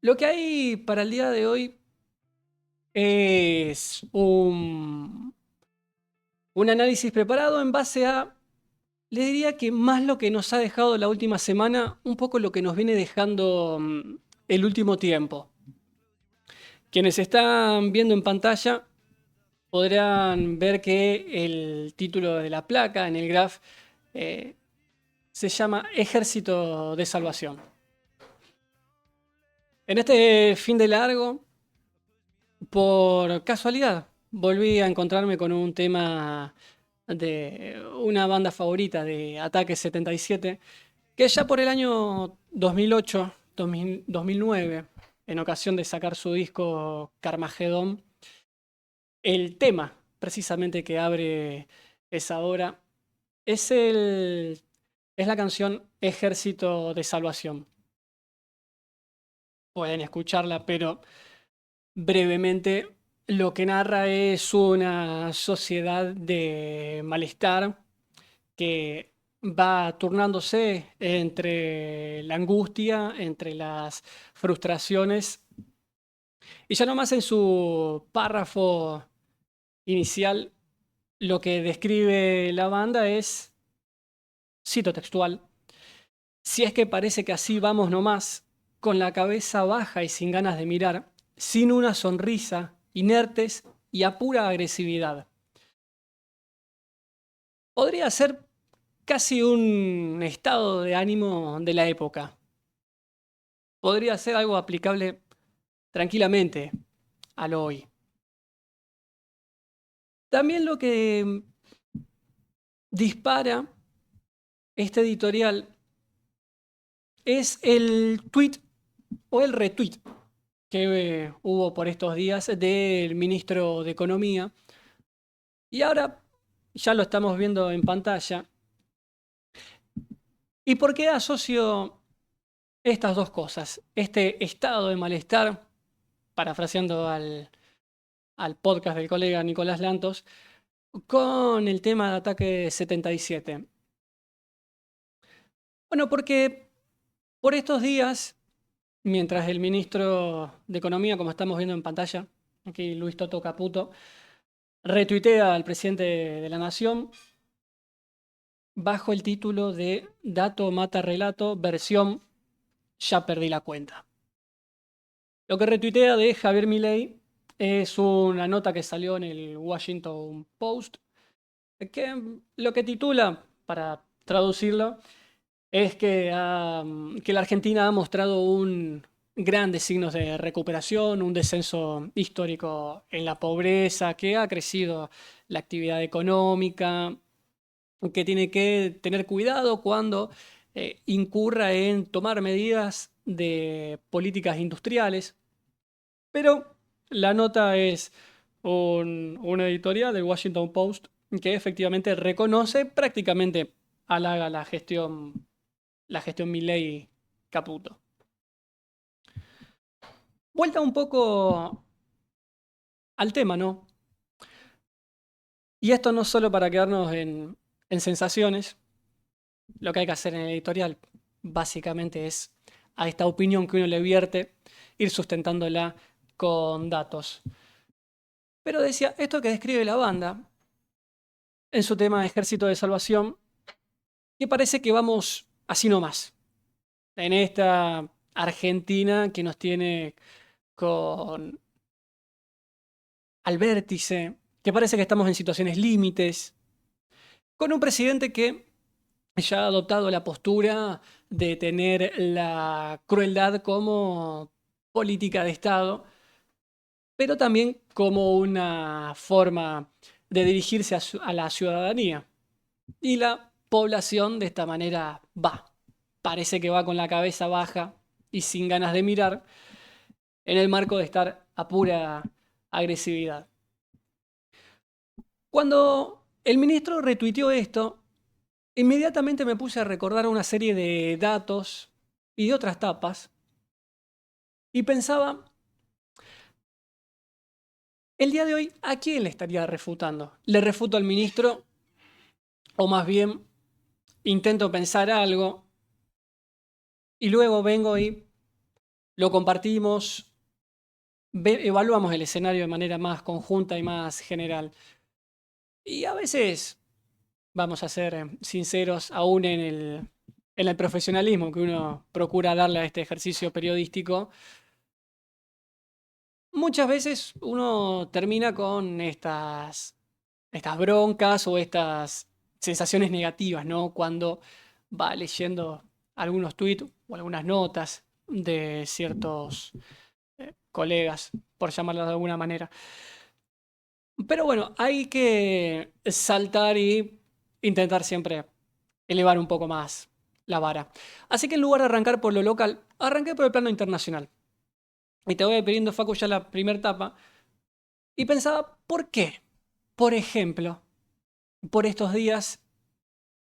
Lo que hay para el día de hoy es un análisis preparado en base a, le diría que más lo que nos ha dejado la última semana, un poco lo que nos viene dejando el último tiempo. Quienes están viendo en pantalla podrán ver que el título de la placa en el graph eh, se llama Ejército de Salvación. En este fin de largo, por casualidad, volví a encontrarme con un tema de una banda favorita de Ataque 77, que ya por el año 2008, 2009, en ocasión de sacar su disco Carmageddon, el tema precisamente que abre esa obra es la canción Ejército de Salvación. Pueden escucharla, pero brevemente lo que narra es una sociedad de malestar que va turnándose entre la angustia, entre las frustraciones, y ya nomás en su párrafo inicial lo que describe la banda es, cito textual: si es que parece que así vamos nomás, con la cabeza baja y sin ganas de mirar, sin una sonrisa, inertes y a pura agresividad. Podría ser casi un estado de ánimo de la época. Podría ser algo aplicable tranquilamente al hoy. También lo que dispara este editorial es el tweet o el retweet que hubo por estos días del ministro de Economía. Y ahora ya lo estamos viendo en pantalla. ¿Y por qué asocio estas dos cosas? Este estado de malestar, parafraseando al podcast del colega Nicolás Lantos, con el tema de Ataque 77. Bueno, porque por estos días, mientras el ministro de Economía, como estamos viendo en pantalla, aquí Luis Toto Caputo, retuitea al presidente de la Nación bajo el título de Dato mata relato, versión ya perdí la cuenta. Lo que retuitea de Javier Milei es una nota que salió en el Washington Post, que lo que titula, para traducirlo, es que la Argentina ha mostrado grandes signos de recuperación, un descenso histórico en la pobreza, que ha crecido la actividad económica, que tiene que tener cuidado cuando incurra en tomar medidas de políticas industriales. Pero la nota es una editorial del Washington Post que efectivamente reconoce, prácticamente halaga la gestión Milei Caputo. Vuelta un poco al tema, ¿no? Y esto no solo para quedarnos en sensaciones, lo que hay que hacer en el editorial básicamente es a esta opinión que uno le vierte, ir sustentándola con datos. Pero decía, esto que describe la banda en su tema Ejército de Salvación, que parece que vamos así nomás, en esta Argentina que nos tiene con al vértice, que parece que estamos en situaciones límites, con un presidente que ya ha adoptado la postura de tener la crueldad como política de Estado, pero también como una forma de dirigirse a la ciudadanía. Y la población de esta manera va, parece que va con la cabeza baja y sin ganas de mirar, en el marco de estar a pura agresividad. Cuando el ministro retuiteó esto, inmediatamente me puse a recordar una serie de datos y de otras tapas y pensaba, el día de hoy, ¿a quién le estaría refutando? ¿Le refuto al ministro o más bien intento pensar algo y luego vengo y lo compartimos, evaluamos el escenario de manera más conjunta y más general. Y a veces, vamos a ser sinceros, aún en el profesionalismo que uno procura darle a este ejercicio periodístico, muchas veces uno termina con estas broncas o estas sensaciones negativas, ¿no? Cuando va leyendo algunos tweets o algunas notas de ciertos colegas, por llamarlo de alguna manera. Pero bueno, hay que saltar y intentar siempre elevar un poco más la vara. Así que en lugar de arrancar por lo local, arranqué por el plano internacional. Y te voy pidiendo, Facu, ya la primera etapa. Y pensaba, ¿por qué? Por ejemplo, por estos días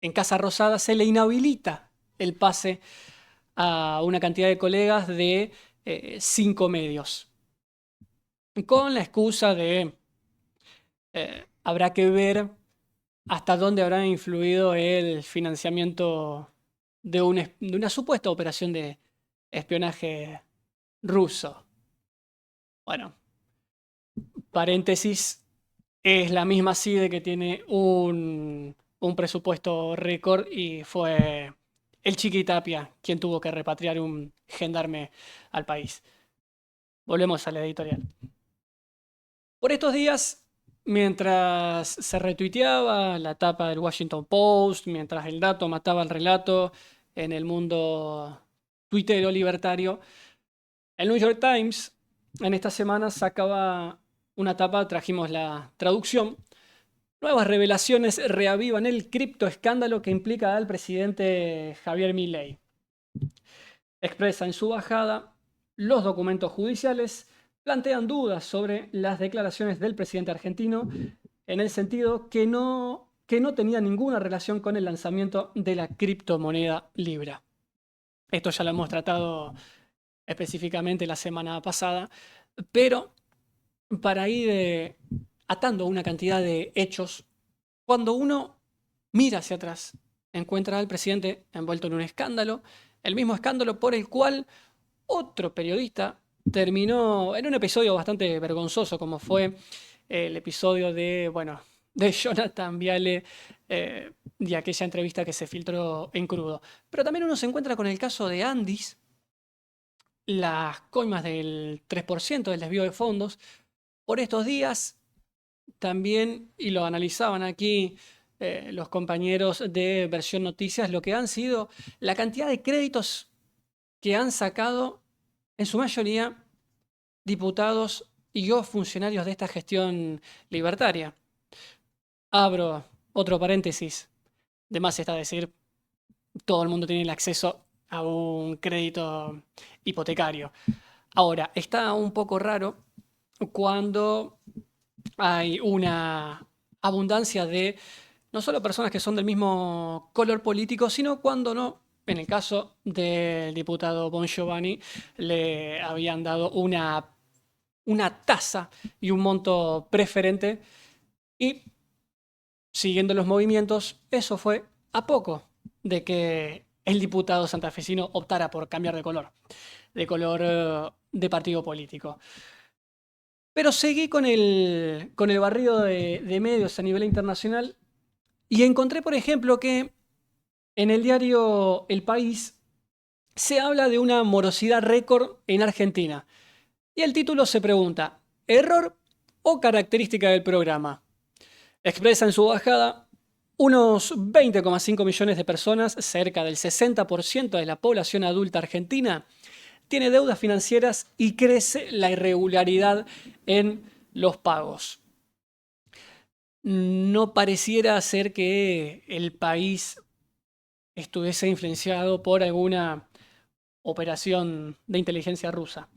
en Casa Rosada se le inhabilita el pase a una cantidad de colegas de 5 medios. Con la excusa de habrá que ver hasta dónde habrá influido el financiamiento de una supuesta operación de espionaje ruso. Bueno, paréntesis, es la misma CIDE que tiene un presupuesto récord y fue el Chiqui Tapia quien tuvo que repatriar un gendarme al país. Volvemos a la editorial. Por estos días, mientras se retuiteaba la tapa del Washington Post, mientras el dato mataba al relato en el mundo tuitero libertario, el New York Times en esta semana sacaba una tapa, trajimos la traducción. Nuevas revelaciones reavivan el criptoescándalo que implica al presidente Javier Milei. Expresa en su bajada los documentos judiciales, plantean dudas sobre las declaraciones del presidente argentino en el sentido que no tenía ninguna relación con el lanzamiento de la criptomoneda Libra. Esto ya lo hemos tratado específicamente la semana pasada, pero para ir atando una cantidad de hechos, cuando uno mira hacia atrás, encuentra al presidente envuelto en un escándalo, el mismo escándalo por el cual otro periodista terminó en un episodio bastante vergonzoso, como fue el episodio de Jonathan Viale y aquella entrevista que se filtró en crudo. Pero también uno se encuentra con el caso de Andis, las coimas del 3% del desvío de fondos. Por estos días también, y lo analizaban aquí los compañeros de Versión Noticias, lo que han sido la cantidad de créditos que han sacado, en su mayoría, diputados y o funcionarios de esta gestión libertaria. Abro otro paréntesis. De más está decir, todo el mundo tiene el acceso a un crédito hipotecario. Ahora, está un poco raro cuando hay una abundancia de no solo personas que son del mismo color político, sino cuando no. En el caso del diputado Bon Giovanni, le habían dado una tasa y un monto preferente y siguiendo los movimientos, eso fue a poco de que el diputado santafesino optara por cambiar de color de partido político. Pero seguí con el barrido de medios a nivel internacional y encontré, por ejemplo, que en el diario El País se habla de una morosidad récord en Argentina. Y el título se pregunta, ¿error o característica del programa? Expresa en su bajada, unos 20,5 millones de personas, cerca del 60% de la población adulta argentina, tiene deudas financieras y crece la irregularidad en los pagos. No pareciera ser que el país estuviese influenciado por alguna operación de inteligencia rusa.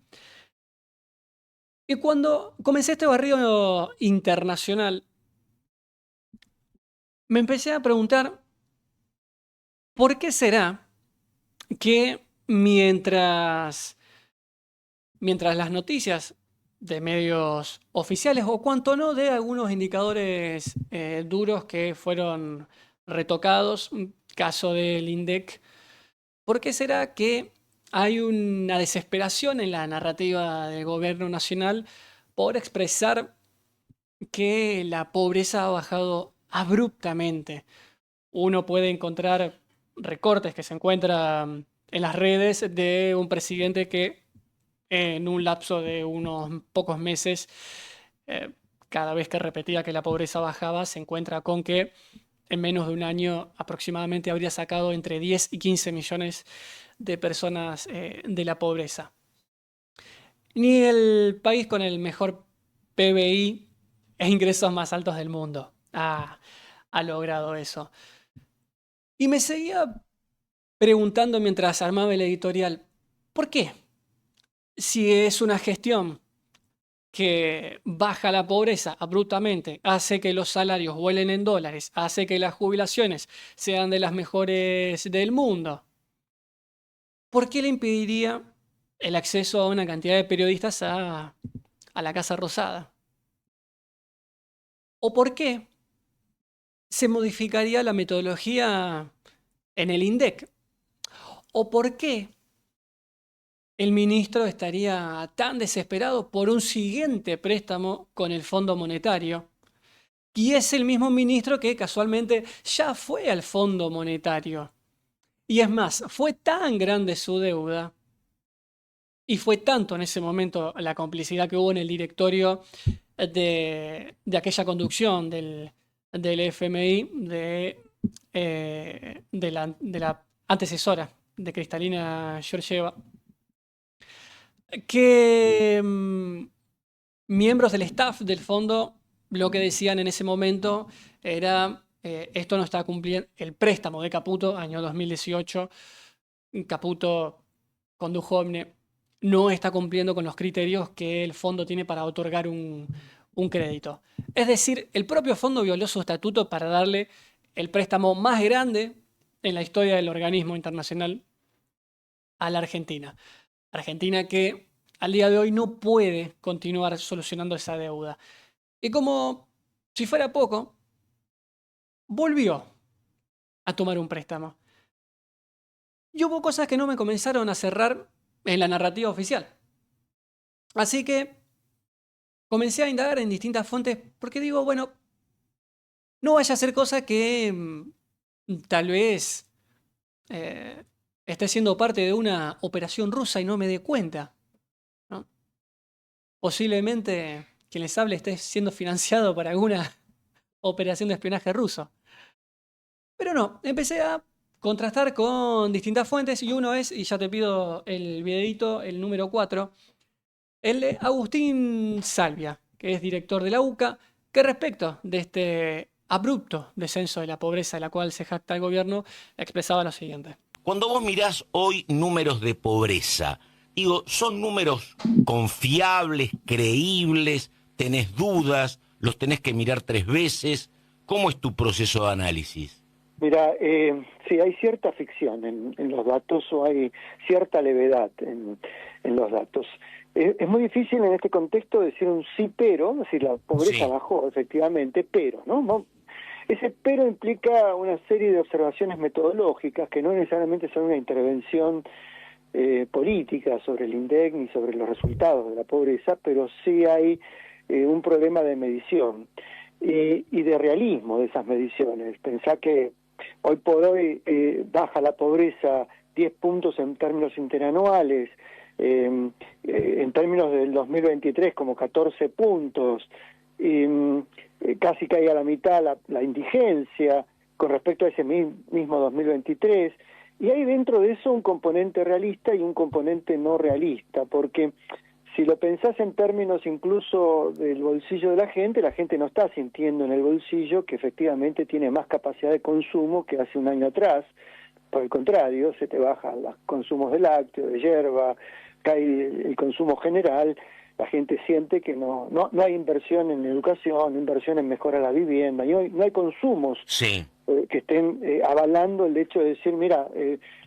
Y cuando comencé este barrido internacional, me empecé a preguntar, ¿por qué será que mientras las noticias de medios oficiales, o cuanto no de algunos indicadores duros que fueron retocados, caso del INDEC, ¿por qué será que hay una desesperación en la narrativa del gobierno nacional por expresar que la pobreza ha bajado abruptamente. Uno puede encontrar recortes que se encuentran en las redes de un presidente que en un lapso de unos pocos meses, eh, cada vez que repetía que la pobreza bajaba, se encuentra con que en menos de un año aproximadamente habría sacado entre 10 y 15 millones de personas de la pobreza. Ni el país con el mejor PBI e ingresos más altos del mundo ha logrado eso. Y me seguía preguntando mientras armaba el editorial, ¿por qué? Si es una gestión que baja la pobreza abruptamente, hace que los salarios vuelen en dólares, hace que las jubilaciones sean de las mejores del mundo, ¿por qué le impediría el acceso a una cantidad de periodistas a la Casa Rosada? ¿O por qué se modificaría la metodología en el INDEC? ¿O por qué el ministro estaría tan desesperado por un siguiente préstamo con el Fondo Monetario? Y es el mismo ministro que casualmente ya fue al Fondo Monetario. Y es más, fue tan grande su deuda y fue tanto en ese momento la complicidad que hubo en el directorio de aquella conducción del FMI, de la antecesora de Cristalina Georgieva, que miembros del staff del fondo lo que decían en ese momento era, esto no está cumpliendo, el préstamo de Caputo, año 2018, Caputo condujo Omne, no está cumpliendo con los criterios que el fondo tiene para otorgar un crédito. Es decir, el propio fondo violó su estatuto para darle el préstamo más grande en la historia del organismo internacional a la Argentina. Argentina que al día de hoy no puede continuar solucionando esa deuda. Y como si fuera poco, volvió a tomar un préstamo. Y hubo cosas que no me comenzaron a cerrar en la narrativa oficial. Así que comencé a indagar en distintas fuentes porque digo, bueno, no vaya a ser cosa que tal vez eh, esté siendo parte de una operación rusa y no me dé cuenta, ¿no? Posiblemente quien les hable esté siendo financiado por alguna operación de espionaje ruso. Pero no, empecé a contrastar con distintas fuentes y uno es, y ya te pido el videito, el número 4, el de Agustín Salvia, que es director de la UCA, que respecto de este abrupto descenso de la pobreza de la cual se jacta el gobierno, expresaba lo siguiente. Cuando vos mirás hoy números de pobreza, digo, ¿son números confiables, creíbles? ¿Tenés dudas? ¿Los tenés que mirar 3 veces? ¿Cómo es tu proceso de análisis? Mira, sí, hay cierta ficción en los datos o hay cierta levedad en los datos. Es muy difícil en este contexto decir un sí pero, es decir, la pobreza Sí. bajó efectivamente, pero, ¿no? Ese pero implica una serie de observaciones metodológicas que no necesariamente son una intervención política sobre el INDEC ni sobre los resultados de la pobreza, pero sí hay un problema de medición y de realismo de esas mediciones. Pensá que hoy por hoy baja la pobreza 10 puntos en términos interanuales, en términos del 2023 como 14 puntos, casi cae a la mitad la indigencia con respecto a ese mismo 2023, y hay dentro de eso un componente realista y un componente no realista, porque si lo pensás en términos incluso del bolsillo de la gente no está sintiendo en el bolsillo que efectivamente tiene más capacidad de consumo que hace un año atrás. Por el contrario, se te bajan los consumos de lácteos, de hierba, cae el consumo general, la gente siente que no hay inversión en educación, inversión en mejora de la vivienda, no hay consumos Sí. que estén avalando el hecho de decir, mira,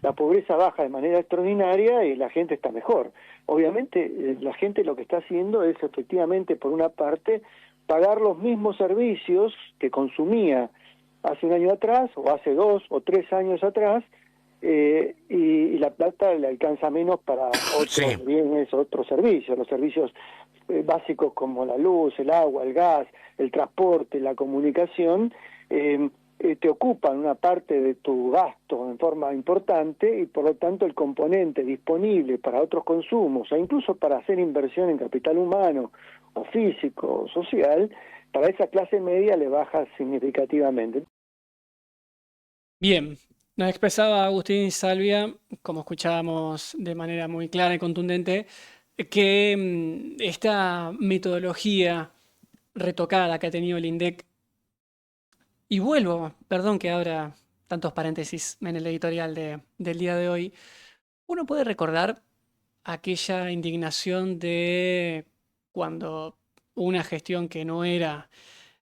la pobreza baja de manera extraordinaria y la gente está mejor. Obviamente la gente lo que está haciendo es efectivamente, por una parte, pagar los mismos servicios que consumía hace un año atrás, o hace 2 o 3 años atrás, y la plata le alcanza menos para otros Sí. bienes, otros servicios, los servicios básicos como la luz, el agua, el gas, el transporte, la comunicación, te ocupan una parte de tu gasto en forma importante y por lo tanto el componente disponible para otros consumos e incluso para hacer inversión en capital humano o físico o social, para esa clase media le baja significativamente. Bien, nos expresaba Agustín Salvia, como escuchábamos de manera muy clara y contundente, que esta metodología retocada que ha tenido el INDEC, y vuelvo, perdón que abra tantos paréntesis en el editorial del día de hoy, uno puede recordar aquella indignación de cuando una gestión que no era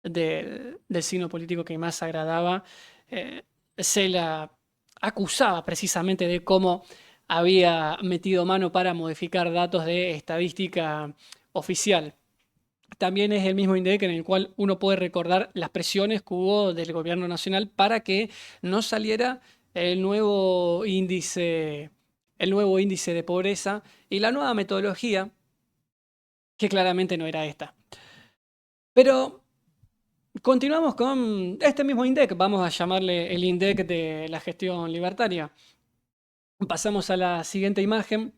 del signo político que más agradaba, eh, se la acusaba precisamente de cómo había metido mano para modificar datos de estadística oficial. También es el mismo INDEC en el cual uno puede recordar las presiones que hubo del gobierno nacional para que no saliera el nuevo índice, el nuevo índice de pobreza y la nueva metodología, que claramente no era esta. Pero continuamos con este mismo INDEC, vamos a llamarle el INDEC de la gestión libertaria. Pasamos a la siguiente imagen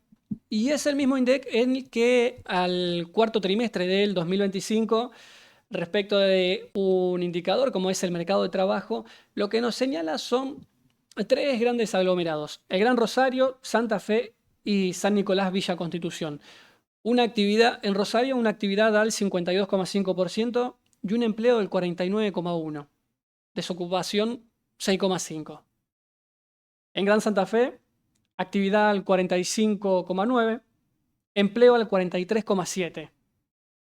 y es el mismo INDEC en el que al cuarto trimestre del 2025, respecto de un indicador como es el mercado de trabajo, lo que nos señala son tres grandes aglomerados: el Gran Rosario, Santa Fe y San Nicolás Villa Constitución. Una actividad en Rosario, una actividad al 52,5% y un empleo del 49,1%. Desocupación 6,5%. En Gran Santa Fe, actividad al 45,9%, empleo al 43,7%,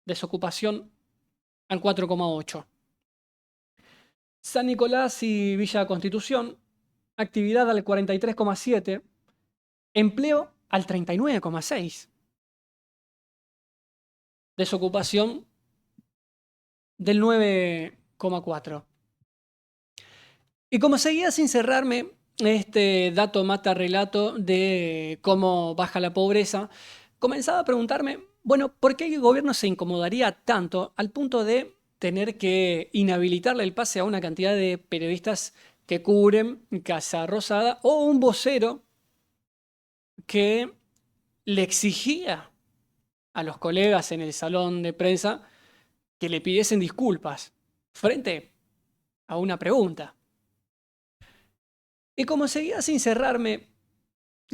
desocupación al 4,8%. San Nicolás y Villa Constitución, actividad al 43,7%, empleo al 39,6%, desocupación del 9,4%. Y como seguía sin cerrarme este dato mata relato de cómo baja la pobreza, comenzaba a preguntarme, bueno, ¿por qué el gobierno se incomodaría tanto al punto de tener que inhabilitarle el pase a una cantidad de periodistas que cubren Casa Rosada o un vocero que le exigía a los colegas en el salón de prensa que le pidiesen disculpas frente a una pregunta? Y como seguía sin cerrarme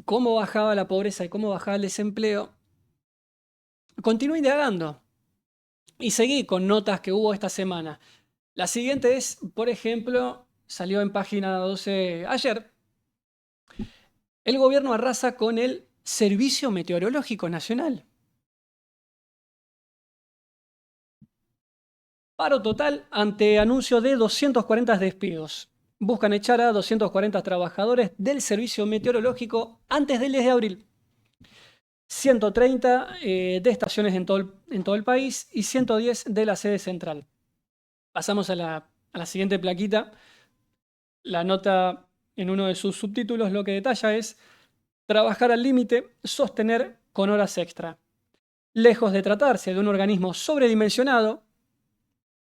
cómo bajaba la pobreza y cómo bajaba el desempleo, continué indagando y seguí con notas que hubo esta semana. La siguiente es, por ejemplo, salió en página 12 ayer: el gobierno arrasa con el Servicio Meteorológico Nacional. Paro total ante anuncio de 240 despidos. Buscan echar a 240 trabajadores del servicio meteorológico antes del 10 de abril. 130 de estaciones en todo el país y 110 de la sede central. Pasamos a la siguiente plaquita. La nota en uno de sus subtítulos lo que detalla es: trabajar al límite, sostener con horas extra. Lejos de tratarse de un organismo sobredimensionado,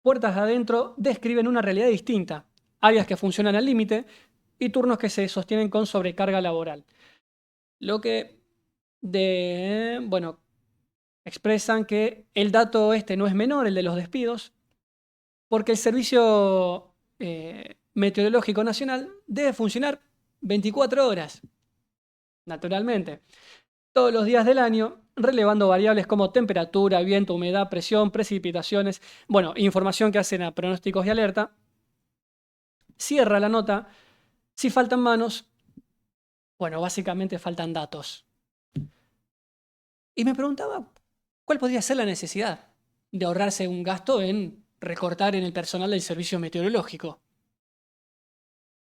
puertas adentro describen una realidad distinta: áreas que funcionan al límite y turnos que se sostienen con sobrecarga laboral. Lo que bueno, expresan que el dato este no es menor, el de los despidos, porque el Servicio Meteorológico Nacional debe funcionar 24 horas, naturalmente, todos los días del año, relevando variables como temperatura, viento, humedad, presión, precipitaciones, bueno, información que hacen a pronósticos y alerta. Cierra la nota: si faltan manos, bueno, básicamente faltan datos. Y me preguntaba, ¿cuál podría ser la necesidad de ahorrarse un gasto en recortar en el personal del servicio meteorológico?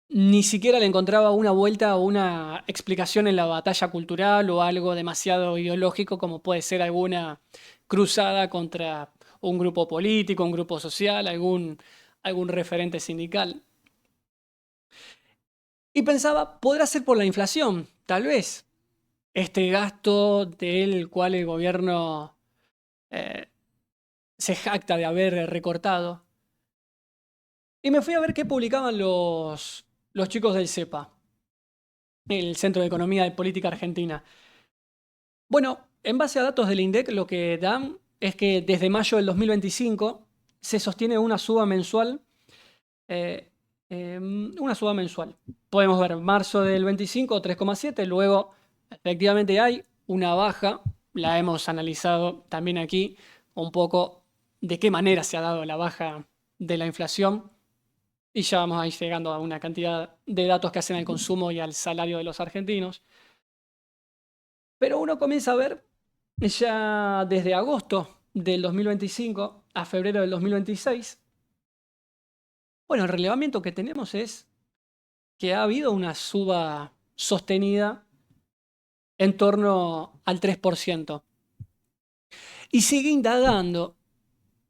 Ni siquiera le encontraba una vuelta o una explicación en la batalla cultural o algo demasiado ideológico como puede ser alguna cruzada contra un grupo político, un grupo social, algún referente sindical. Y pensaba, ¿podrá ser por la inflación? Tal vez. Este gasto del cual el gobierno eh, se jacta de haber recortado. Y me fui a ver qué publicaban los chicos del CEPA, el Centro de Economía y Política Argentina. Bueno, en base a datos del INDEC, lo que dan es que desde mayo del 2025 se sostiene una suba mensual. eh, una suba mensual. Podemos ver marzo del 25, 3,7. Luego, efectivamente, hay una baja. La hemos analizado también aquí un poco de qué manera se ha dado la baja de la inflación. Y ya vamos a ir llegando a una cantidad de datos que hacen al consumo y al salario de los argentinos. Pero uno comienza a ver ya desde agosto del 2025 a febrero del 2026. Bueno, el relevamiento que tenemos es que ha habido una suba sostenida en torno al 3%. Y sigue indagando,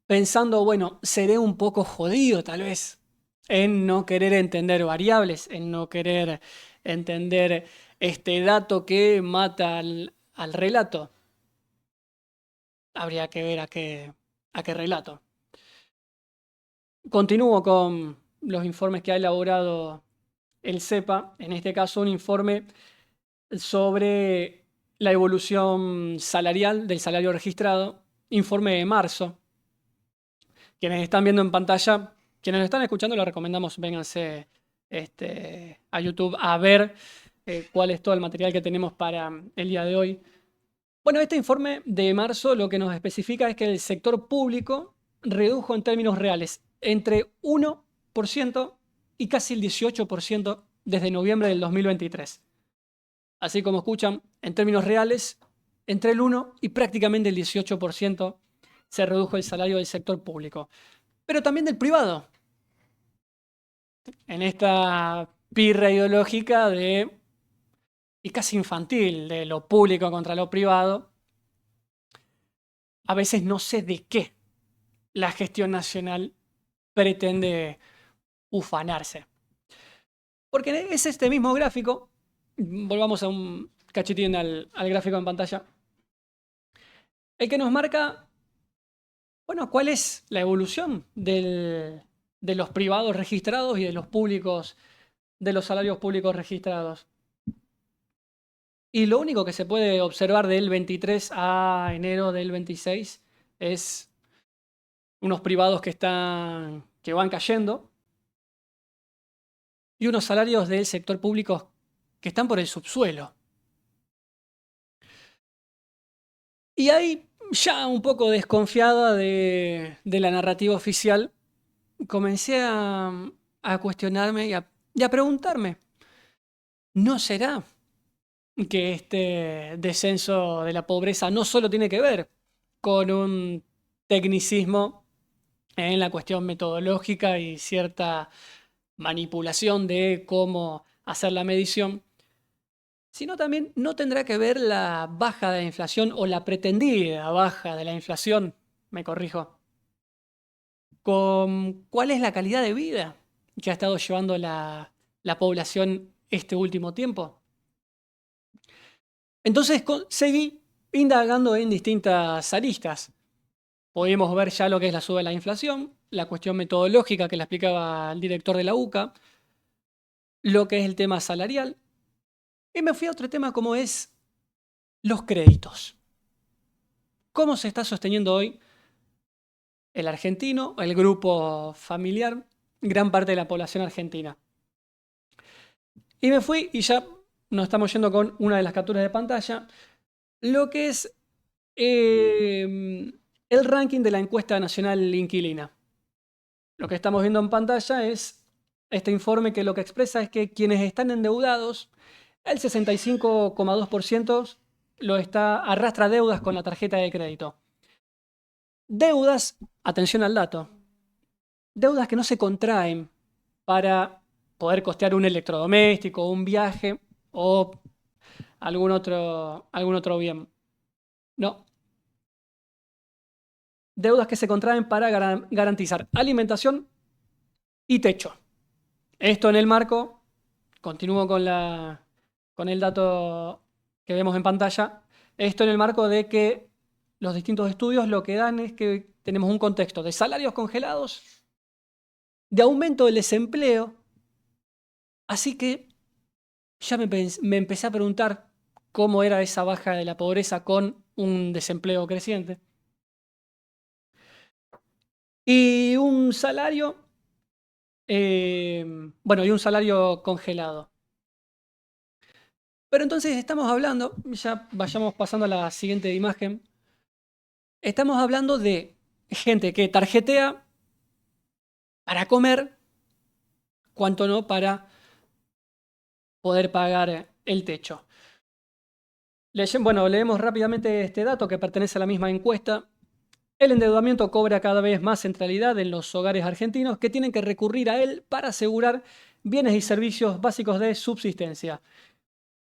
pensando, bueno, seré un poco jodido tal vez en no querer entender variables, en no querer entender este dato que mata al relato. Habría que ver a qué relato. Continúo con los informes que ha elaborado el CEPA, en este caso un informe sobre la evolución salarial del salario registrado, informe de marzo. Quienes están viendo en pantalla, quienes lo están escuchando, les recomendamos vénganse a YouTube a ver cuál es todo el material que tenemos para el día de hoy. Bueno, este informe de marzo lo que nos especifica es que el sector público redujo en términos reales entre 1% y casi el 18% desde noviembre del 2023. Así como escuchan, en términos reales, entre el 1 y prácticamente el 18% se redujo el salario del sector público. Pero también del privado. En esta pirra ideológica y casi infantil de lo público contra lo privado, a veces no sé de qué la gestión nacional pretende ufanarse. Porque es este mismo gráfico, volvamos a un cachitín al gráfico en pantalla, el que nos marca, bueno, cuál es la evolución de los privados registrados y de los públicos, de los salarios públicos registrados. Y lo único que se puede observar del 23 a enero del 26 es unos privados que van cayendo y unos salarios del sector público que están por el subsuelo. Y ahí, ya un poco desconfiada de la narrativa oficial, comencé a cuestionarme y a preguntarme, ¿no será que este descenso de la pobreza no solo tiene que ver con un tecnicismo en la cuestión metodológica y cierta manipulación de cómo hacer la medición, sino también no tendrá que ver la baja de la inflación o la pretendida baja de la inflación, me corrijo, con cuál es la calidad de vida que ha estado llevando la población este último tiempo? Entonces seguí indagando en distintas aristas. Podemos ver ya lo que es la suba de la inflación, la cuestión metodológica que la explicaba el director de la UCA, lo que es el tema salarial, y me fui a otro tema como es los créditos. ¿Cómo se está sosteniendo hoy el argentino, el grupo familiar, gran parte de la población argentina? Y me fui y ya nos estamos yendo con una de las capturas de pantalla, lo que es el ranking de la encuesta nacional inquilina. Lo que estamos viendo en pantalla es este informe que lo que expresa es que quienes están endeudados, el 65,2% arrastra deudas con la tarjeta de crédito. Deudas, atención al dato, deudas que no se contraen para poder costear un electrodoméstico, un viaje o algún otro bien. No. Deudas que se contraen para garantizar alimentación y techo. Esto en el marco continúo con el dato que vemos en pantalla. Esto en el marco de que los distintos estudios lo que dan es que tenemos un contexto de salarios congelados, de aumento del desempleo. Así que ya me empecé a preguntar cómo era esa baja de la pobreza con un desempleo creciente. Y un salario, y un salario congelado. Pero entonces estamos hablando, ya vayamos pasando a la siguiente imagen, estamos hablando de gente que tarjetea para comer, cuanto no para poder pagar el techo. Leemos rápidamente este dato que pertenece a la misma encuesta. El endeudamiento cobra cada vez más centralidad en los hogares argentinos que tienen que recurrir a él para asegurar bienes y servicios básicos de subsistencia.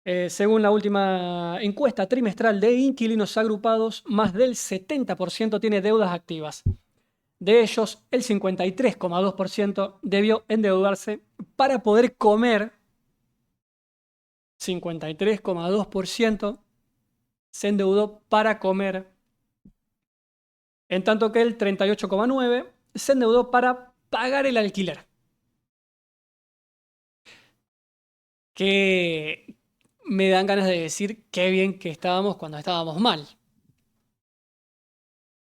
Según la última encuesta trimestral de inquilinos agrupados, más del 70% tiene deudas activas. De ellos, el 53,2% debió endeudarse para poder comer. 53,2% se endeudó para comer, en tanto que el 38,9% se endeudó para pagar el alquiler. Que me dan ganas de decir qué bien que estábamos cuando estábamos mal.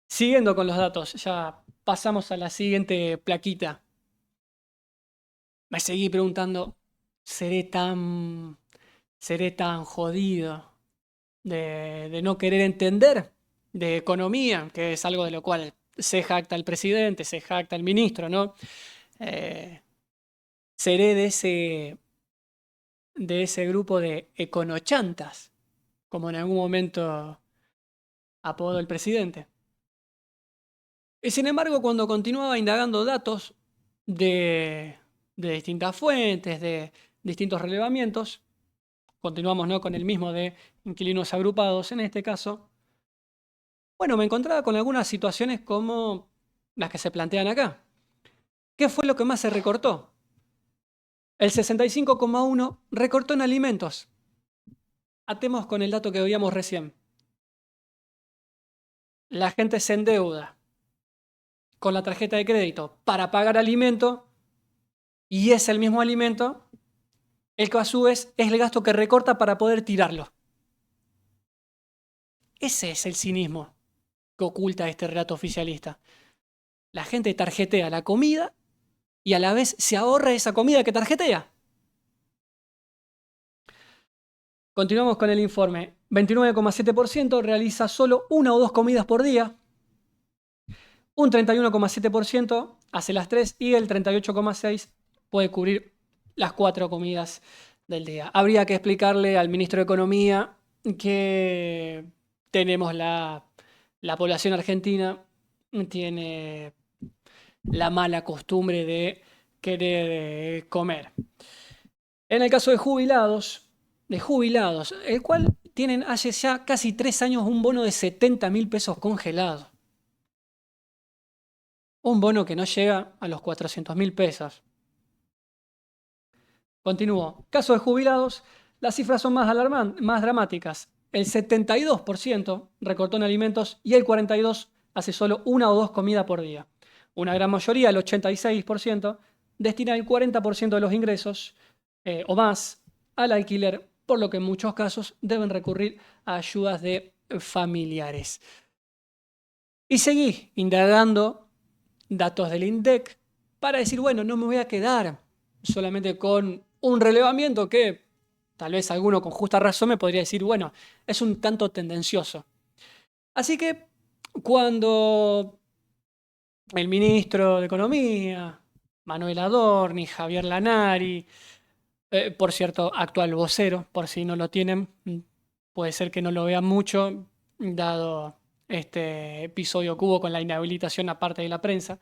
Siguiendo con los datos, ya pasamos a la siguiente plaquita. Me seguí preguntando, ¿seré tan jodido de no querer entender de economía, que es algo de lo cual se jacta el presidente, se jacta el ministro, ¿no? Seré de ese grupo de econochantas, como en algún momento apodó el presidente. Y sin embargo, cuando continuaba indagando datos de distintas fuentes, de distintos relevamientos, continuamos, ¿no?, con el mismo de inquilinos agrupados en este caso, me encontraba con algunas situaciones como las que se plantean acá. ¿Qué fue lo que más se recortó? El 65,1% recortó en alimentos. Atemos con el dato que veíamos recién. La gente se endeuda con la tarjeta de crédito para pagar alimento y es el mismo alimento el que a su vez es el gasto que recorta para poder tirarlo. Ese es el cinismo que oculta este relato oficialista. La gente tarjetea la comida y a la vez se ahorra esa comida que tarjetea. Continuamos con el informe. 29,7% realiza solo una o dos comidas por día. Un 31,7% hace las 3 y el 38,6% puede cubrir las 4 comidas del día. Habría que explicarle al ministro de Economía que tenemos la población argentina tiene la mala costumbre de querer comer. En el caso de jubilados, el cual tienen hace ya casi 3 años un bono de 70.000 pesos congelado. Un bono que no llega a los 400.000 pesos. Continúo. Caso de jubilados, las cifras son más dramáticas. El 72% recortó en alimentos y el 42% hace solo una o dos comidas por día. Una gran mayoría, el 86%, destina el 40% de los ingresos o más al alquiler, por lo que en muchos casos deben recurrir a ayudas de familiares. Y seguí indagando datos del INDEC para decir, no me voy a quedar solamente con un relevamiento que tal vez alguno con justa razón me podría decir, es un tanto tendencioso. Así que cuando el ministro de Economía, Manuel Adorni, Javier Lanari, por cierto, actual vocero, por si no lo tienen, puede ser que no lo vean mucho, dado este episodio que hubo con la inhabilitación aparte de la prensa.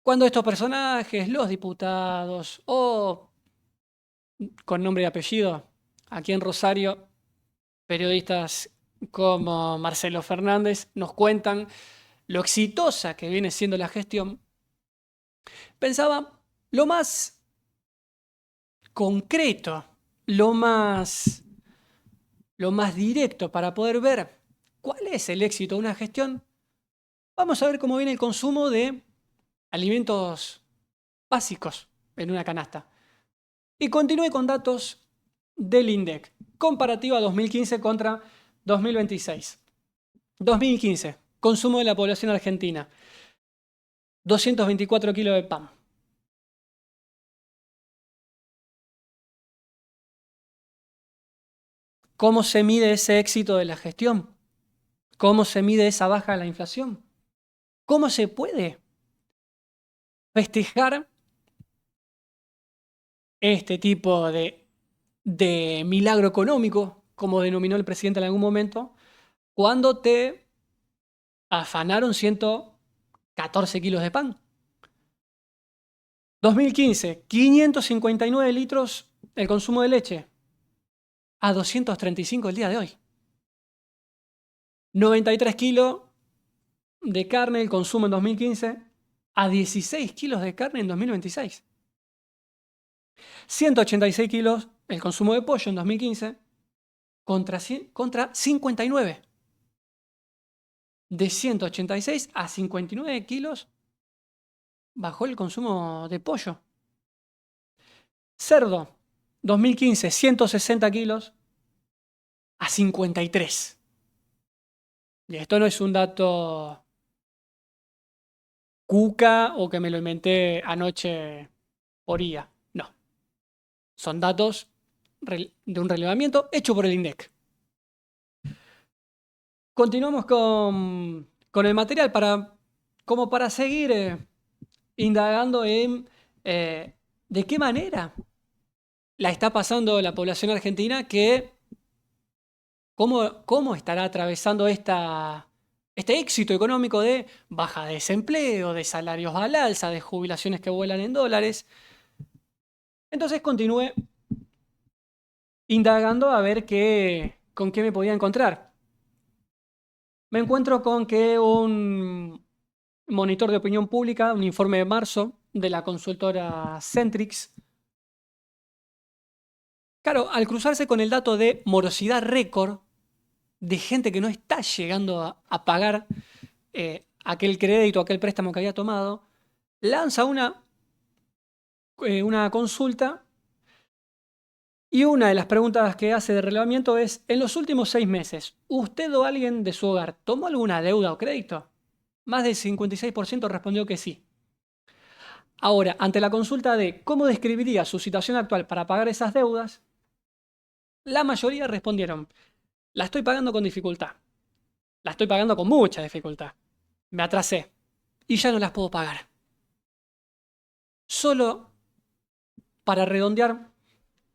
Cuando estos personajes, los diputados o con nombre y apellido, aquí en Rosario, periodistas como Marcelo Fernández nos cuentan lo exitosa que viene siendo la gestión, pensaba lo más concreto, lo más directo para poder ver cuál es el éxito de una gestión, vamos a ver cómo viene el consumo de alimentos básicos en una canasta. Y continúe con datos del INDEC, comparativa 2015 contra 2026. 2015, consumo de la población argentina, 224 kilos de pan. ¿Cómo se mide ese éxito de la gestión? ¿Cómo se mide esa baja de la inflación? ¿Cómo se puede festejar este tipo de milagro económico, como denominó el presidente en algún momento, cuando te afanaron 114 kilos de pan? 2015, 559 litros el consumo de leche, a 235 el día de hoy. 93 kilos de carne el consumo en 2015, a 16 kilos de carne en 2026. 186 kilos el consumo de pollo en 2015 contra 59. De 186 a 59 kilos bajó el consumo de pollo. Cerdo, 2015, 160 kilos a 53. Y esto no es un dato cuca o que me lo inventé anoche por IA. No. Son datos de un relevamiento hecho por el INDEC. Continuamos con el material como para seguir indagando en de qué manera la está pasando la población argentina, cómo estará atravesando este éxito económico de baja de desempleo, de salarios al alza, de jubilaciones que vuelan en dólares. Entonces continué indagando a ver con qué me podía encontrar. Me encuentro con que un monitor de opinión pública, un informe de marzo de la consultora Centrix, claro, al cruzarse con el dato de morosidad récord de gente que no está llegando a pagar aquel crédito, aquel préstamo que había tomado, lanza una consulta y una de las preguntas que hace de relevamiento es: en los últimos 6 meses, ¿usted o alguien de su hogar tomó alguna deuda o crédito? Más del 56% respondió que sí. Ahora, ante la consulta de cómo describiría su situación actual para pagar esas deudas, la mayoría respondieron: la estoy pagando con dificultad. La estoy pagando con mucha dificultad. Me atrasé y ya no las puedo pagar. Solo para redondear,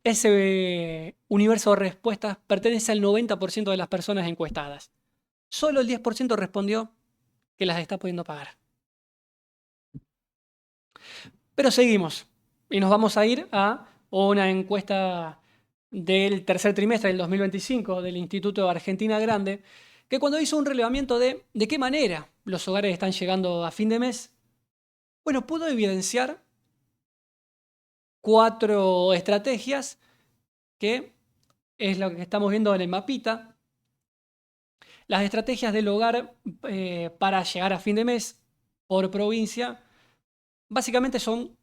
ese universo de respuestas pertenece al 90% de las personas encuestadas. Solo el 10% respondió que las está pudiendo pagar. Pero seguimos y nos vamos a ir a una encuesta del tercer trimestre del 2025 del Instituto Argentina Grande, que cuando hizo un relevamiento de qué manera los hogares están llegando a fin de mes, bueno, pudo evidenciar 4 estrategias que es lo que estamos viendo en el mapita. Las estrategias del hogar para llegar a fin de mes por provincia, básicamente son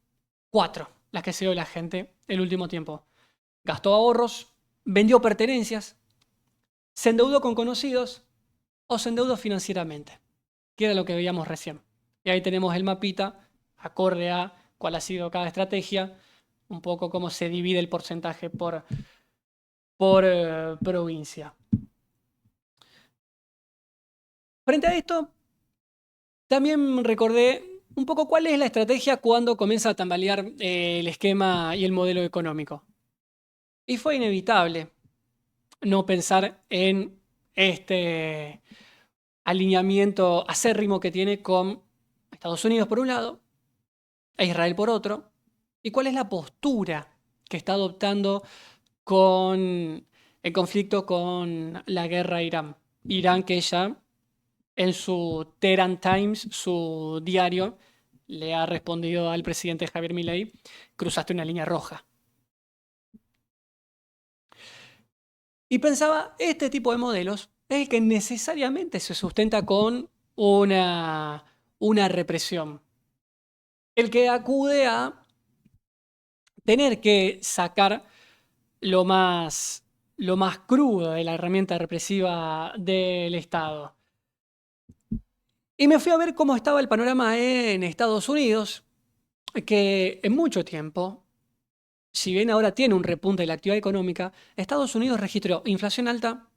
4 las que se dio la gente el último tiempo. Gastó ahorros, vendió pertenencias, se endeudó con conocidos o se endeudó financieramente, que era lo que veíamos recién. Y ahí tenemos el mapita, acorde a cuál ha sido cada estrategia, un poco cómo se divide el porcentaje por provincia. Frente a esto, también recordé un poco cuál es la estrategia cuando comienza a tambalear el esquema y el modelo económico. Y fue inevitable no pensar en este alineamiento acérrimo que tiene con Estados Unidos por un lado e Israel por otro, y cuál es la postura que está adoptando con el conflicto con la guerra a Irán. Irán, que ya en su Tehran Times, su diario, le ha respondido al presidente Javier Milei: cruzaste una línea roja. Y pensaba, este tipo de modelos es el que necesariamente se sustenta con una represión. El que acude a tener que sacar lo más, lo más crudo de la herramienta represiva del Estado. Y me fui a ver cómo estaba el panorama en Estados Unidos, que en mucho tiempo, si bien ahora tiene un repunte de la actividad económica, Estados Unidos registró inflación alta,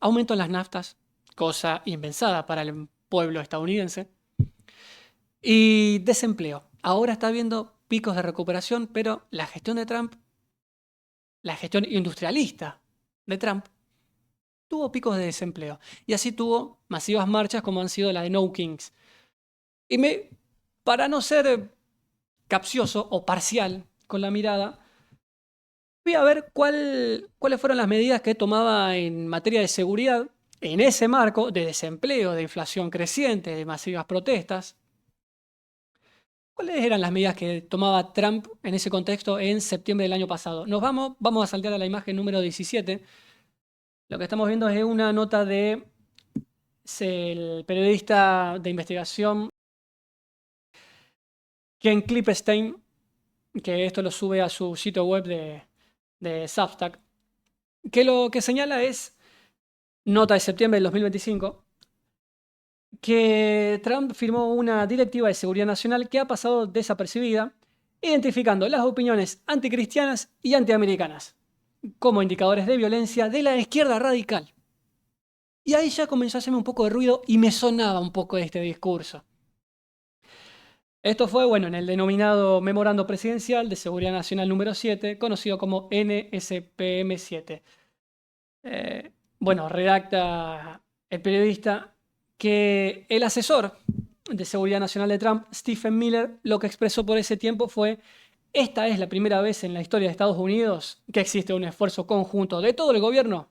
aumento en las naftas, cosa impensada para el pueblo estadounidense, y desempleo. Ahora está habiendo picos de recuperación, pero la gestión de Trump, la gestión industrialista de Trump, tuvo picos de desempleo. Y así tuvo masivas marchas como han sido la de No Kings. Y para no ser capcioso o parcial con la mirada, fui a ver cuáles fueron las medidas que tomaba en materia de seguridad en ese marco de desempleo, de inflación creciente, de masivas protestas. ¿Cuáles eran las medidas que tomaba Trump en ese contexto en septiembre del año pasado? Vamos a saltar a la imagen número 17. Lo que estamos viendo es una nota del periodista de investigación Ken Klippenstein, que esto lo sube a su sitio web de Substack, que lo que señala es, nota de septiembre del 2025, que Trump firmó una directiva de seguridad nacional que ha pasado desapercibida, identificando las opiniones anticristianas y antiamericanas como indicadores de violencia de la izquierda radical. Y ahí ya comenzó a hacerme un poco de ruido y me sonaba un poco este discurso. Esto fue, bueno, en el denominado Memorando Presidencial de Seguridad Nacional número 7, conocido como NSPM7. Bueno, redacta el periodista que el asesor de Seguridad Nacional de Trump, Stephen Miller, lo que expresó por ese tiempo fue: esta es la primera vez en la historia de Estados Unidos que existe un esfuerzo conjunto de todo el gobierno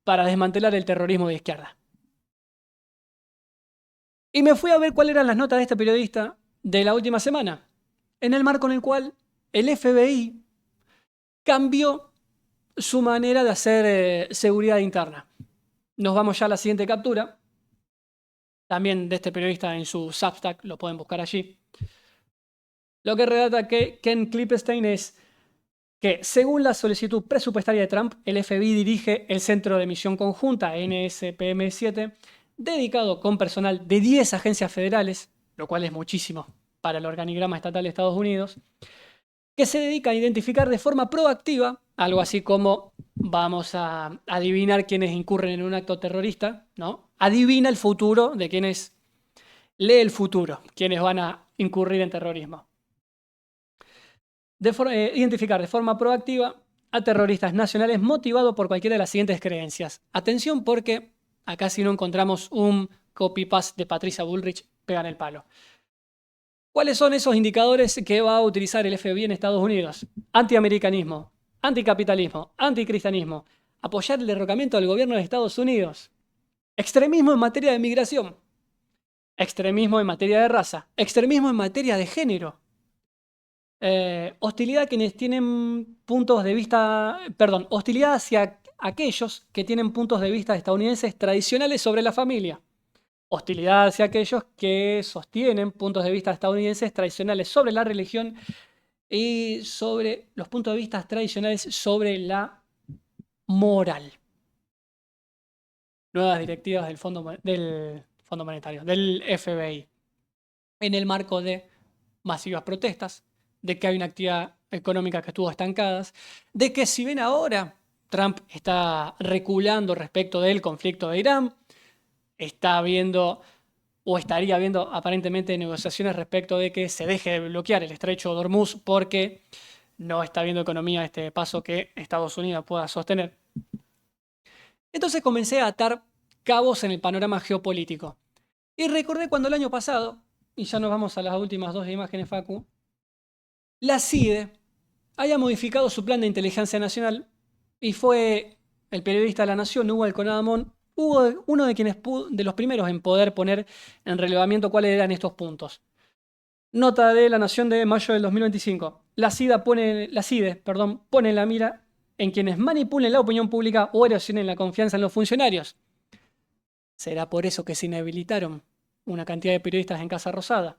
para desmantelar el terrorismo de izquierda. Y me fui a ver cuáles eran las notas de este periodista de la última semana, en el marco en el cual el FBI cambió su manera de hacer seguridad interna. Nos vamos ya a la siguiente captura, también de este periodista en su Substack, lo pueden buscar allí. Lo que redacta Ken Klippenstein es que, según la solicitud presupuestaria de Trump, el FBI dirige el Centro de Misión Conjunta NSPM7, dedicado con personal de 10 agencias federales, lo cual es muchísimo para el organigrama estatal de Estados Unidos, que se dedica a identificar de forma proactiva, algo así como vamos a adivinar quiénes incurren en un acto terrorista, ¿no? Adivina el futuro de quienes, lee el futuro, quienes van a incurrir en terrorismo. Identificar de forma proactiva a terroristas nacionales motivados por cualquiera de las siguientes creencias. Atención, porque acá si no encontramos un copy-paste de Patricia Bullrich, pegan el palo. ¿Cuáles son esos indicadores que va a utilizar el FBI en Estados Unidos? Antiamericanismo, anticapitalismo, anticristianismo, apoyar el derrocamiento del gobierno de Estados Unidos, extremismo en materia de migración, extremismo en materia de raza, extremismo en materia de género, hostilidad a quienes tienen puntos de vista, hostilidad hacia aquellos que tienen puntos de vista estadounidenses tradicionales sobre la familia. Hostilidad hacia aquellos que sostienen puntos de vista estadounidenses tradicionales sobre la religión y sobre los puntos de vista tradicionales sobre la moral. Nuevas directivas del Fondo Monetario, del FBI, en el marco de masivas protestas, de que hay una actividad económica que estuvo estancada, de que si bien ahora Trump está reculando respecto del conflicto de Irán, está viendo o estaría viendo aparentemente negociaciones respecto de que se deje de bloquear el estrecho de Hormuz porque no está viendo economía a este paso que Estados Unidos pueda sostener. Entonces comencé a atar cabos en el panorama geopolítico. Y recordé cuando el año pasado, y ya nos vamos a las últimas dos imágenes, Facu, la CIDE haya modificado su plan de inteligencia nacional y fue el periodista de La Nación, Hugo Alconadamón, uno de los primeros en poder poner en relevamiento cuáles eran estos puntos. Nota de La Nación de mayo del 2025. La CIDE pone en la mira en quienes manipulen la opinión pública o erosionen la confianza en los funcionarios. ¿Será por eso que se inhabilitaron una cantidad de periodistas en Casa Rosada?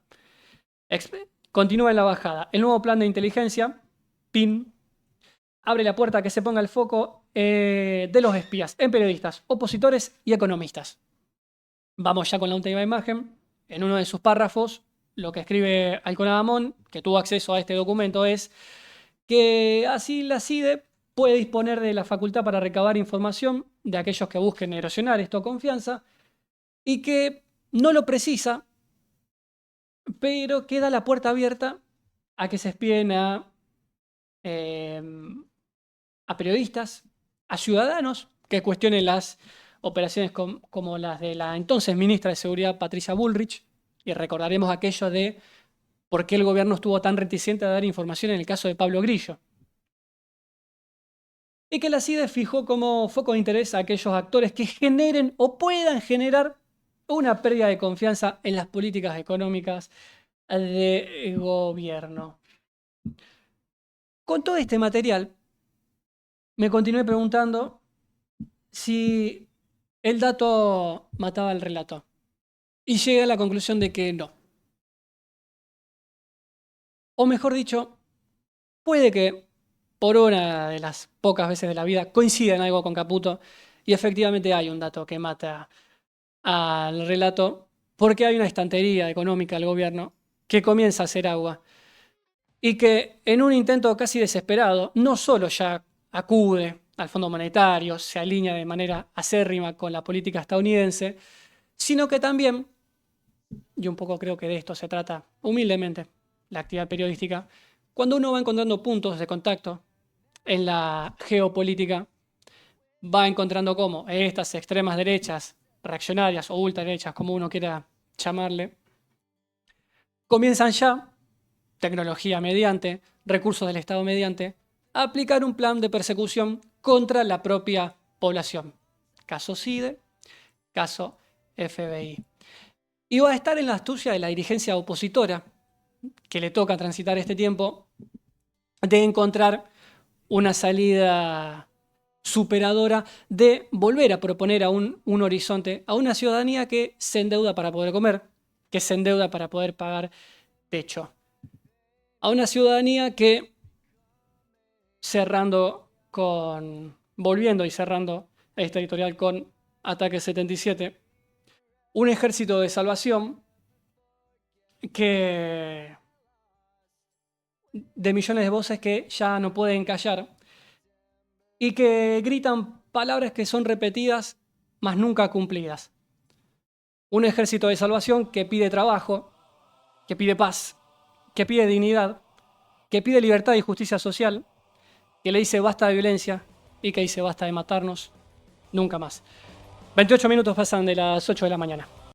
Continúa en la bajada. El nuevo plan de inteligencia, PIN, abre la puerta a que se ponga el foco de los espías en periodistas, opositores y economistas. Vamos ya con la última imagen. En uno de sus párrafos, lo que escribe Alcona Damón, que tuvo acceso a este documento, es que así la CIDE puede disponer de la facultad para recabar información de aquellos que busquen erosionar esta confianza y que no lo precisa, pero queda la puerta abierta a que se espíen a periodistas, a ciudadanos que cuestionen las operaciones como las de la entonces ministra de Seguridad Patricia Bullrich, y recordaremos aquello de por qué el gobierno estuvo tan reticente a dar información en el caso de Pablo Grillo. Y que la CIDE fijó como foco de interés a aquellos actores que generen o puedan generar una pérdida de confianza en las políticas económicas de gobierno. Con todo este material, me continué preguntando si el dato mataba al relato. Y llegué a la conclusión de que no. O mejor dicho, puede que por una de las pocas veces de la vida coincida en algo con Caputo y efectivamente hay un dato que mata al relato porque hay una estantería económica del gobierno que comienza a hacer agua y que en un intento casi desesperado no solo ya acude al Fondo Monetario, se alinea de manera acérrima con la política estadounidense, sino que también, y un poco creo que de esto se trata humildemente la actividad periodística, cuando uno va encontrando puntos de contacto en la geopolítica, va encontrando cómo estas extremas derechas, reaccionarias o ultraderechas, como uno quiera llamarle, comienzan ya, tecnología mediante, recursos del Estado mediante, a aplicar un plan de persecución contra la propia población. Caso CIDE, caso FBI. Y va a estar en la astucia de la dirigencia opositora, que le toca transitar este tiempo, de encontrar una salida superadora, de volver a proponer a un horizonte, a una ciudadanía que se endeuda para poder comer, que se endeuda para poder pagar techo. A una ciudadanía que, volviendo y cerrando esta editorial con Ataque 77, un ejército de salvación de millones de voces que ya no pueden callar y que gritan palabras que son repetidas, mas nunca cumplidas. Un ejército de salvación que pide trabajo, que pide paz, que pide dignidad, que pide libertad y justicia social, que le dice basta de violencia y que dice basta de matarnos, nunca más. 28 minutos pasan de las 8 de la mañana.